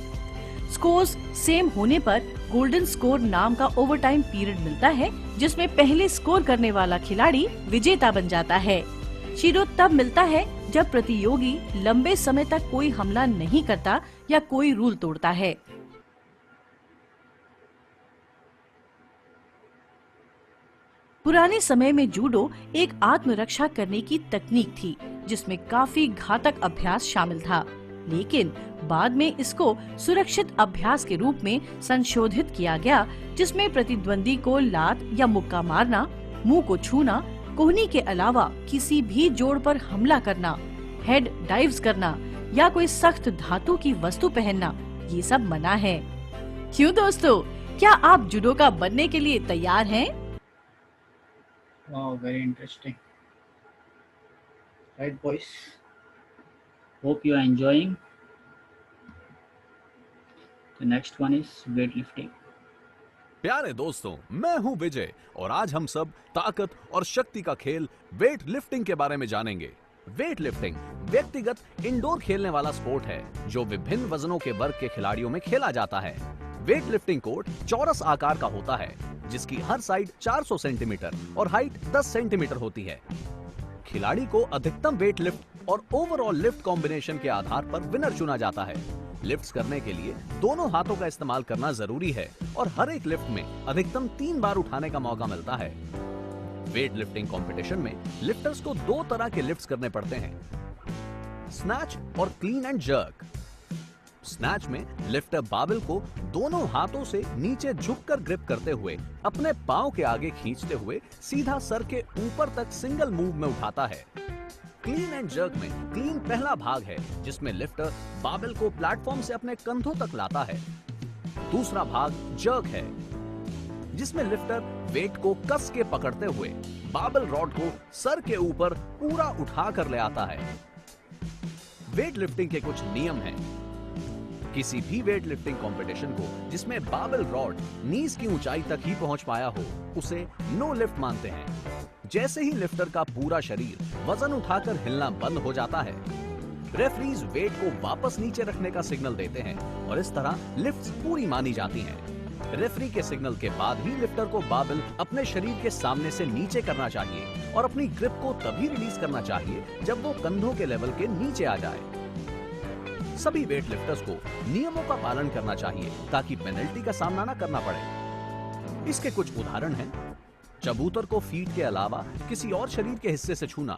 स्कोर्स सेम होने पर गोल्डन स्कोर नाम का ओवरटाइम पीरियड मिलता है, जिसमें पहले स्कोर करने वाला खिलाड़ी विजेता बन जाता है। शीरो तब मिलता है जब प्रतियोगी लंबे समय तक कोई हमला नहीं करता या कोई रूल तोड़ता है। पुराने समय में जूडो एक आत्मरक्षा करने की तकनीक थी, जिसमें काफी घातक अभ्यास शामिल था, लेकिन बाद में इसको सुरक्षित अभ्यास के रूप में संशोधित किया गया, जिसमें प्रतिद्वंदी को लात या मुक्का मारना, मुंह को छूना, कोहनी के अलावा किसी भी जोड़ पर हमला करना, हेड डाइव्स करना या कोई सख्त धातु की वस्तु पहनना, ये सब मना है। क्यों दोस्तों, क्या आप जुडोका बनने के लिए तैयार हैं? Wow, very interesting. Right, boys? Hope you are enjoying. The next one is weightlifting. प्यारे दोस्तों, मैं हूं विजय और आज हम सब ताकत और शक्ति का खेल वेट लिफ्टिंग के बारे में जानेंगे। वेट लिफ्टिंग व्यक्तिगत इंडोर खेलने वाला स्पोर्ट है जो विभिन्न वजनों के वर्ग के खिलाड़ियों में खेला जाता है। वेट लिफ्टिंग कोर्ट चौरस आकार का होता है, जिसकी हर साइड 400 सेंटीमीटर और हाइट 10 सेंटीमीटर होती है। खिलाड़ी को अधिकतम वेट लिफ्ट और ओवरऑल लिफ्ट कॉम्बिनेशन के आधार पर विनर चुना जाता है। लिफ्ट्स करने के लिए दोनों हाथों का इस्तेमाल करना जरूरी है और हर एक लिफ्ट में अधिकतम 3 बार उठाने का मौका मिलता है। वेट लिफ्टिंग कंपटीशन में लिफ्टर्स को 2 तरह के लिफ्ट्स करने पड़ते हैं, स्नैच और क्लीन एंड जर्क। स्नैच में लिफ्टर बाबल को दोनों हाथों से नीचे झुककर ग्रिप करते हुए अपने पांव के आगे खींचते हुए सीधा सर के ऊपर तक सिंगल मूव में उठाता है। क्लीन एंड जर्क में क्लीन पहला भाग है, जिसमें लिफ्टर बाबल को प्लेटफॉर्म से अपने कंधों तक लाता है। दूसरा भाग जर्क है, जिसमें लिफ्टर वेट को कस के पकड़ते हुए बाबल रॉड को सर के ऊपर पूरा उठा कर ले आता है। वेट लिफ्टिंग के कुछ नियम हैं। किसी भी वेट लिफ्टिंग कंपटीशन को जिसमें बाबल रॉड नीज की ऊंचाई तक ही पहुंच पाया हो, उसे नो लिफ्ट मानते हैं। जैसे ही लिफ्टर का पूरा शरीर वजन उठाकर हिलना बंद हो जाता है, रेफरीज वेट को वापस नीचे रखने का सिग्नल देते हैं और इस तरह लिफ्ट्स पूरी मानी जाती हैं। रेफरी के सिग्नल के बाद ही लिफ्टर को बाबल अपने शरीर के सामने से नीचे करना चाहिए और अपनी ग्रिप को तभी रिलीज करना चाहिए जब वो कंधों के लेवल के नीचे आ जाए। सभी वेट लिफ्टर्स को नियमों का पालन करना चाहिए ताकि पेनल्टी का सामना न करना पड़े। इसके कुछ उदाहरण हैं: चबूतर को फीट के अलावा किसी और शरीर के हिस्से से छूना,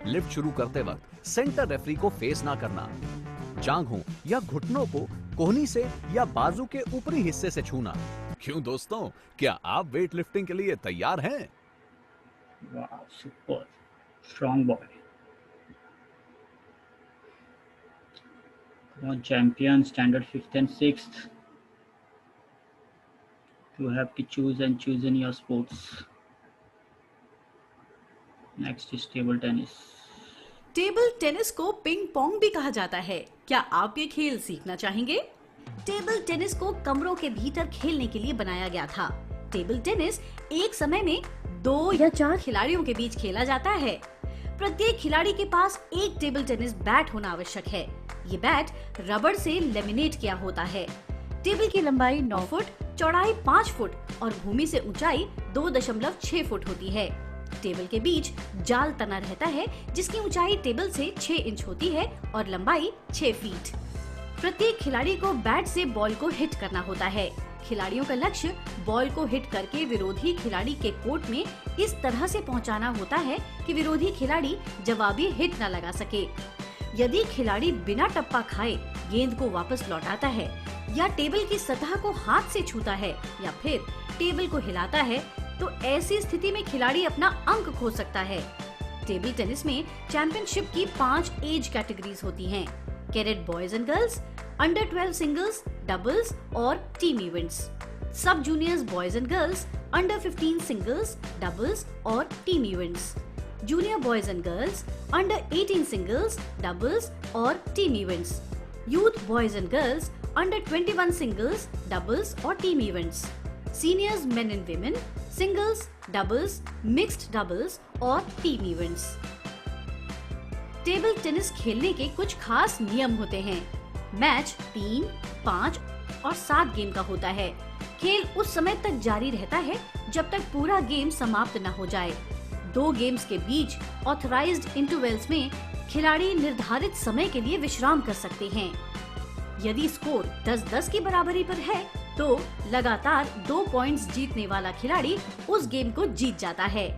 लिफ्ट शुरू करते वक्त सेंटर रेफरी को फेस ना करना, जांघों या घुटनों को कोहनी से या बाजू के ऊपरी हिस्से से छूना। क्यों दोस्तों, क्या आप वेट लिफ्टिंग के लिए तैयार हैं? Wow, super. Strong boy. Come on, champion, standard 5th and 6th. You have to choose and choose in your sports. Next is table tennis. Table tennis को पिंग पोंग भी कहा जाता है। क्या आप ये खेल सीखना चाहेंगे? टेबल टेनिस को कमरों के भीतर खेलने के लिए बनाया गया था। टेबल टेनिस एक समय में 2 या 4 खिलाड़ियों के बीच खेला जाता है। प्रत्येक खिलाड़ी के पास एक टेबल टेनिस बैट होना आवश्यक है। ये बैट रबड़ से लेमिनेट किया होता है। टेबल की लंबाई 9 फुट, चौड़ाई 5 फुट और भूमि से ऊंचाई 2.6 फुट होती है। टेबल के बीच जाल तना रहता है जिसकी ऊंचाई टेबल से 6 इंच होती है और लंबाई 6 फीट। प्रत्येक खिलाड़ी को बैट से बॉल को हिट करना होता है। खिलाड़ियों का लक्ष्य बॉल को हिट करके विरोधी खिलाड़ी के कोर्ट में इस तरह से पहुंचाना होता है कि विरोधी खिलाड़ी जवाबी हिट न लगा सके। यदि खिलाड़ी बिना टप्पा खाए गेंद को वापस लौटाता है या टेबल की सतह को हाथ से छूता है या फिर टेबल को हिलाता है तो ऐसी स्थिति में खिलाड़ी अपना अंक खो सकता है। टेबल टेनिस में चैंपियनशिप की 5 एज कैटेगरीज होती हैं: cadet boys and girls, under 12 singles, doubles और team events, sub juniors boys and girls, under 15 singles, doubles और team events, junior boys and girls, under 18 singles, doubles और team events, youth boys and girls, under 21 singles, doubles और team events, seniors men and women, singles, doubles, mixed doubles और team events. Table tennis खेलने के कुछ खास नियम होते हैं। मैच 3, 5 और 7 गेम का होता है। खेल उस समय तक जारी रहता है जब तक पूरा गेम समाप्त न हो जाए। 2 गेम्स के बीच ऑथराइज्ड इंटरवल्स में खिलाड़ी निर्धारित समय के लिए विश्राम कर सकते हैं। यदि स्कोर 10-10 की बराबरी पर है तो लगातार 2 पॉइंट्स जीतने वाला खिलाड़ी उस गेम को जीत जाता है।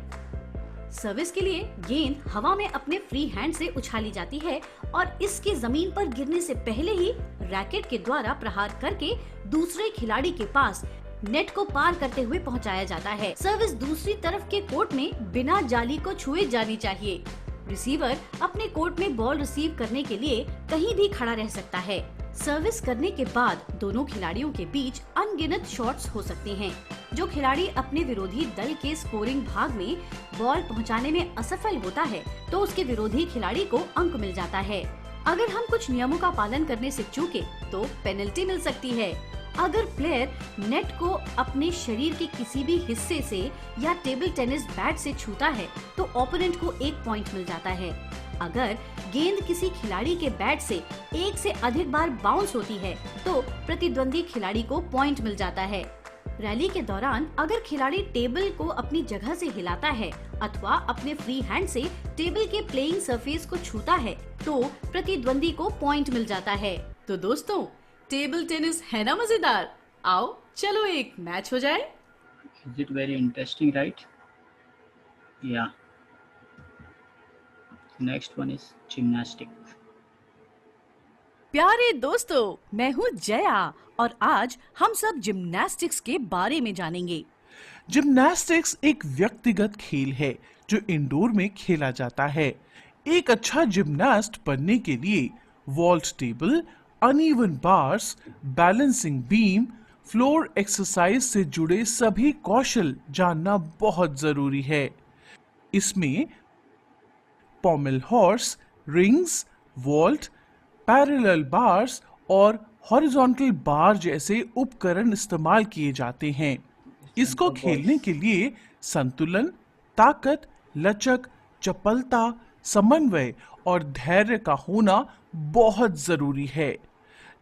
सर्विस के लिए गेंद हवा में अपने फ्री हैंड से उछाली जाती है और इसके जमीन पर गिरने से पहले ही रैकेट के द्वारा प्रहार करके दूसरे खिलाड़ी के पास नेट को पार करते हुए पहुंचाया जाता है। सर्विस दूसरी तरफ के कोर्ट में बिना जाली को छुए जानी चाहिए। रिसीवर अपने कोर्ट में बॉल रिसीव करने के लिए कहीं भी खड़ा रह सकता है। सर्विस करने के बाद दोनों खिलाड़ियों के बीच अनगिनत शॉट्स हो सकते हैं। जो खिलाड़ी अपने विरोधी दल के स्कोरिंग भाग में बॉल पहुंचाने में असफल होता है तो उसके विरोधी खिलाड़ी को अंक मिल जाता है। अगर हम कुछ नियमों का पालन करने से चूके तो पेनल्टी मिल सकती है। अगर प्लेयर नेट को अपने शरीर के किसी भी हिस्से से या टेबल टेनिस बैट से छूता है तो ओपोनेंट को 1 पॉइंट मिल जाता है। अगर गेंद किसी खिलाड़ी के बैट से 1 से अधिक बार बाउंस होती है तो प्रतिद्वंदी खिलाड़ी को पॉइंट मिल जाता है। रैली के दौरान अगर खिलाड़ी टेबल को अपनी जगह से हिलाता है अथवा अपने फ्री हैंड से टेबल के प्लेइंग सरफेस को छूता है तो प्रतिद्वंदी को पॉइंट मिल जाता है। तो दोस्तों, टेबल टेनिस है ना मजेदार? आओ चलो एक मैच हो जाए। Is it very interesting, right? Yeah. Next one is gymnastic. प्यारे दोस्तों, मैं हूँ जया और आज हम सब जिम्नास्टिक्स के बारे में जानेंगे। जिम्नास्टिक्स एक व्यक्तिगत खेल है जो इंडोर में खेला जाता है। एक अच्छा जिम्नास्ट बनने के लिए vault table, uneven bars, balancing beam, floor exercise से जुड़े सभी कौशल जानना बहुत जरूरी है। इसमें pommel horse, rings, vault, parallel bars और हॉरिजॉन्टल बार जैसे उपकरण इस्तेमाल किए जाते हैं। इसको खेलने के लिए संतुलन, ताकत, लचक, चपलता, समन्वय और धैर्य का होना बहुत जरूरी है।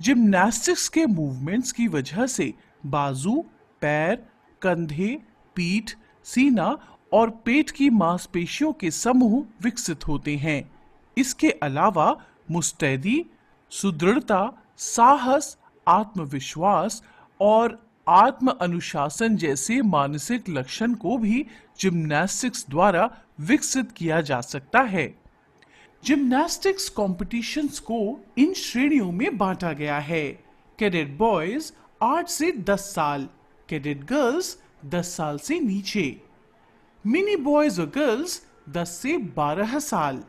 जिम्नास्टिक्स के मूवमेंट्स की वजह से बाजू, पैर, कंधे, पीठ, सीना और पेट की मांसपेशियों के समूह विकसित होते हैं। इसके अलावा मुस्तैदी, सुदृढ़ता, साहस, आत्मविश्वास और आत्म अनुशासन जैसे मानसिक लक्षण को भी जिम्नास्टिक्स द्वारा विकसित किया जा सकता है। जिम्नास्टिक्स कॉम्पिटिशन्स को इन श्रेणियों में बांटा गया है: कैडेट बॉयज 8 से 10 साल, कैडेट गर्ल्स 10 साल से नीचे, मिनी बॉयज और गर्ल्स 10 से 12 साल,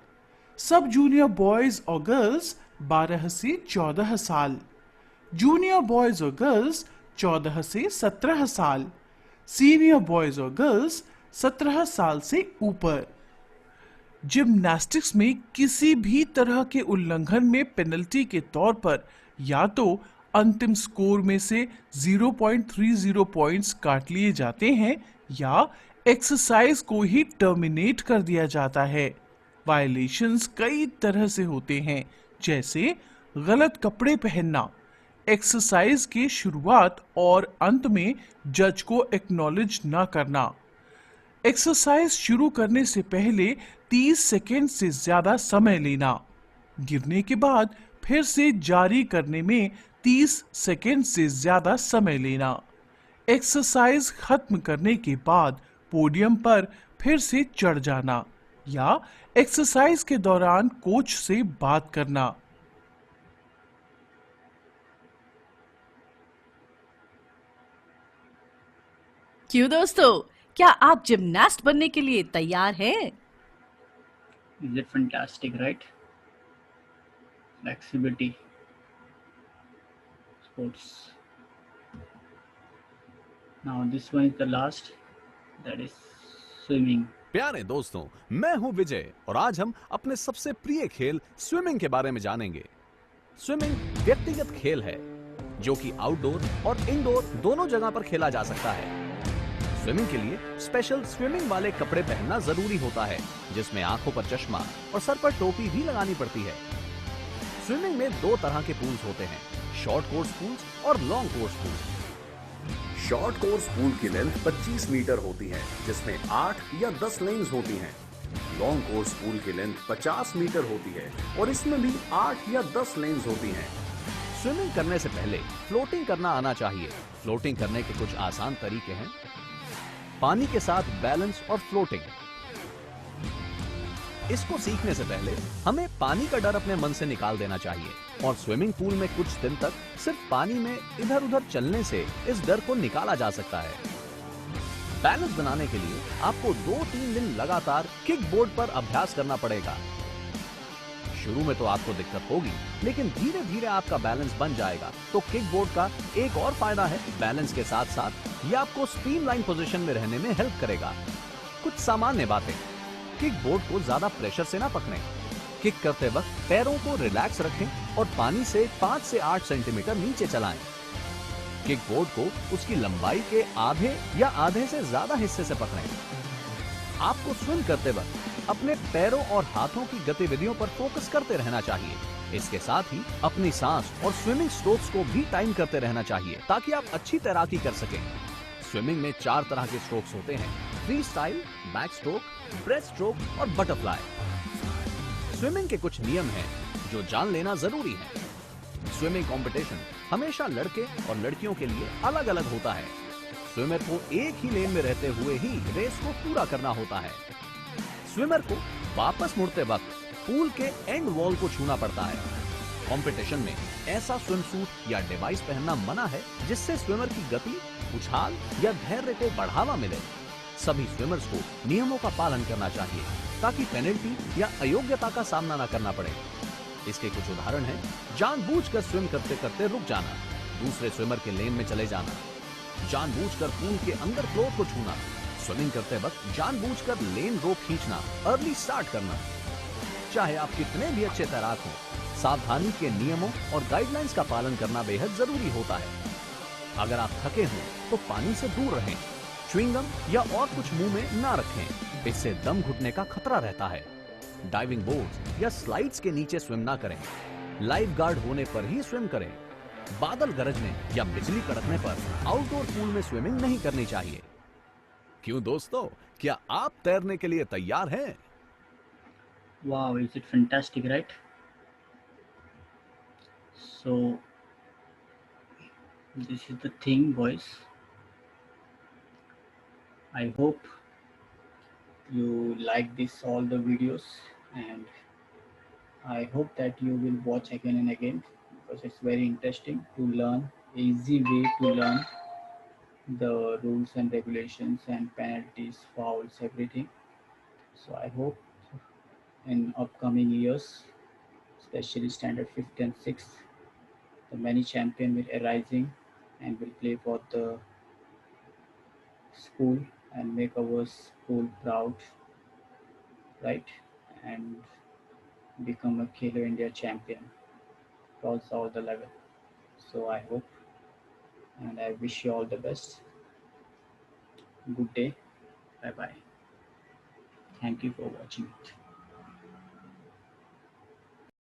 सब जूनियर बॉयज और गर्ल्स 12 से 14 साल, जूनियर बॉयज और गर्ल्स 14 से 17 साल, सीनियर बॉयज और गर्ल्स 17 साल से ऊपर। जिम्नास्टिक्स में किसी भी तरह के उल्लंघन में पेनल्टी के तौर पर या तो अंतिम स्कोर में से 0.30 पॉइंट्स काट लिए जाते हैं या एक्सरसाइज को ही टर्मिनेट कर दिया जाता है। वायलेशंस कई तरह से होते हैं, जैसे गलत कपड़े पहनना, एक्सरसाइज के शुरुआत और अंत में जज को एक्नॉलेज ना करना, एक्सरसाइज शुरू करने से पहले 30 सेकेंड से ज्यादा समय लेना, गिरने के बाद फिर से जारी करने में 30 सेकेंड से ज्यादा समय लेना, एक्सरसाइज खत्म करने के बाद पोडियम पर फिर से चढ़ जाना या एक्सरसाइज के दौरान कोच से बात करना। क्यों दोस्तों, क्या आप जिम्नास्ट बनने के लिए तैयार हैं? Is it fantastic, right? Flexibility, sports. Now this one is the last, that is swimming. प्यारे दोस्तों, मैं हूं विजय और आज हम अपने सबसे प्रिय खेल स्विमिंग के बारे में जानेंगे। स्विमिंग व्यक्तिगत खेल है जो कि आउटडोर और इंडोर दोनों जगह पर खेला जा सकता है। स्विमिंग के लिए स्पेशल स्विमिंग वाले कपड़े पहनना जरूरी होता है, जिसमें आंखों पर चश्मा और सर पर टोपी भी लगानी पड़ती है। स्विमिंग में दो तरह के पूल्स होते हैं, शॉर्ट कोर्स पूल्स और long course pools. Short course pool की लेंथ 25 मीटर होती है, जिसमें 8 या 10 लेन्स होती हैं। लॉन्ग कोर्स पूल की लेंथ 50 मीटर होती है और इसमें भी 8 या 10 लेन्स होती हैं। स्विमिंग करने से पहले फ्लोटिंग करना आना चाहिए। फ्लोटिंग करने के कुछ आसान तरीके हैं: पानी के साथ बैलेंस और फ्लोटिंग। इसको सीखने से पहले हमें पानी का डर अपने मन से निकाल देना चाहिए और स्विमिंग पूल में कुछ दिन तक सिर्फ पानी में इधर उधर चलने से इस डर को निकाला जा सकता है। बैलेंस बनाने के लिए आपको 2-3 दिन लगातार किक बोर्ड पर अभ्यास करना पड़ेगा। शुरू में तो आपको दिक्कत होगी, लेकिन धीरे धीरे आपका बैलेंस बन जाएगा। तो किक बोर्ड का एक और फायदा है, बैलेंस के साथ साथ ये आपको स्ट्रीमलाइन पोजीशन में रहने में हेल्प करेगा। कुछ सामान्य बातें: किक बोर्ड को ज्यादा प्रेशर से ना पकड़ें। किक करते वक्त पैरों को रिलैक्स रखें और पानी से 5 से 8 सेंटीमीटर नीचे चलाएं। किक बोर्ड को उसकी लंबाई के आधे या आधे से ज्यादा हिस्से से पकड़ें। आपको स्विम करते वक्त अपने पैरों और हाथों की गतिविधियों पर फोकस करते रहना चाहिए। इसके साथ ही अपनी सांस और स्विमिंग स्ट्रोक्स को भी टाइम करते रहना चाहिए ताकि आप अच्छी तैराकी कर सकें। स्विमिंग में 4 तरह के स्ट्रोक्स होते हैं: free style, back stroke, breast stroke और बटरफ्लाई। स्विमिंग के कुछ नियम हैं जो जान लेना जरूरी है। स्विमिंग कंपटीशन हमेशा लड़के और लड़कियों के लिए अलग अलग होता है। स्विमर को एक ही लेन में रहते हुए ही रेस को पूरा करना होता है। स्विमर को वापस मुड़ते वक्त पूल के एंड वॉल को छूना पड़ता है। कंपटीशन में ऐसा स्विम सूट या डिवाइस पहनना मना है जिससे स्विमर की गति, उछाल या धैर्य को बढ़ावा मिले। सभी स्विमर्स को नियमों का पालन करना चाहिए ताकि पेनल्टी या अयोग्यता का सामना न करना पड़े। इसके कुछ उदाहरण हैं: जानबूझकर स्विम करते करते रुक जाना, दूसरे स्विमर के लेन में चले जाना, जानबूझकर पूल के अंदर फ्लोर को छूना, स्विमिंग करते वक्त जानबूझकर लेन रोप खींचना, अर्ली स्टार्ट करना। चाहे आप कितने भी अच्छे तैराक हों, सावधानी के नियमों और गाइडलाइंस का पालन करना बेहद जरूरी होता है। अगर आप थके हों तो पानी से दूर रहें, च्युइंगम या और कुछ मुंह में ना रखें, इससे दम घुटने का खतरा रहता है। डाइविंग बोर्ड्स या स्लाइड्स के नीचे स्विम ना करें, लाइफ गार्ड होने पर ही स्विम करें। बादल गरजने या बिजली कड़कने पर आउटडोर पूल में स्विमिंग नहीं करनी चाहिए। क्यों दोस्तों, क्या आप तैरने के लिए तैयार हैं? Wow, is it fantastic, right? So this is the thing, boys. I hope you like this all the videos, and I hope that you will watch again and again because it's very interesting to learn, easy way to learn the rules and regulations and penalties, fouls, everything. So I hope in upcoming years, especially standard 5th and 6th, the many champion will arising and will play for the school and make our school proud, right? And become a Khelo India champion across all the level. So I hope and I wish you all the best. Good day. Bye bye. Thank you for watching it.